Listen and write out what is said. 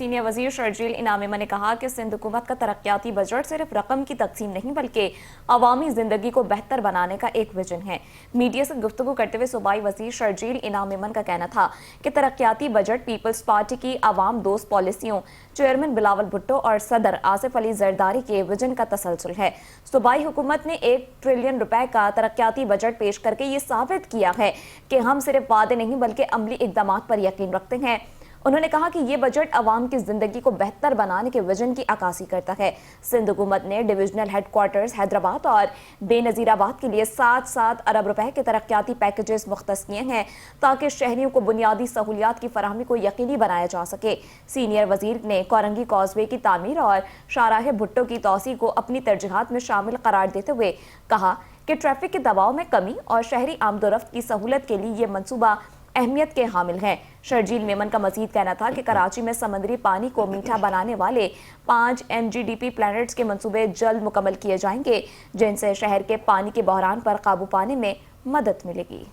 Senior وزیر شرجیل انعام ایمن نے کہا کہ سندھ حکومت کا ترقیاتی بجٹ صرف رقم کی تقسیم نہیں بلکہ عوامی زندگی کو بہتر بنانے کا ایک ویژن ہے۔ میڈیا سے گفتگو کرتے ہوئے صوبائی وزیر شرجیل انعام ایمن کا کہنا تھا کہ ترقیاتی بجٹ پیپلز پارٹی کی عوام دوست پالیسیوں، چیئرمین بلاول بھٹو اور صدر آصف علی زرداری کے ویژن کا تسلسل ہے۔ صوبائی حکومت نے 1 ٹریلین روپے کا ترقیاتی بجٹ پیش کر کے یہ ثابت کیا ہے کہ ہم صرف وعدے نہیں بلکہ عملی اقدامات پر یقین رکھتے ہیں۔ انہوں نے کہا کہ یہ بجٹ عوام کی زندگی کو بہتر بنانے کے ویژن کی عکاسی کرتا ہے۔ سندھ حکومت نے ڈویژنل ہیڈ کوارٹرز حیدرآباد اور بے نظیر آباد کے لیے 7 ارب روپے کے ترقیاتی پیکیجز مختص کیے ہیں تاکہ شہریوں کو بنیادی سہولیات کی فراہمی کو یقینی بنایا جا سکے۔ سینئر وزیر نے کورنگی کازوے کی تعمیر اور شاہراہ بھٹو کی توسیع کو اپنی ترجیحات میں شامل قرار دیتے ہوئے کہا کہ ٹریفک کے دباؤ میں کمی اور شہری آمد و رفت کی سہولت کے لیے یہ منصوبہ اہمیت کے حامل ہیں۔ شرجیل میمن کا مزید کہنا تھا کہ کراچی میں سمندری پانی کو میٹھا بنانے والے 5 MGDP پلانٹس کے منصوبے جلد مکمل کیے جائیں گے جن سے شہر کے پانی کے بحران پر قابو پانے میں مدد ملے گی۔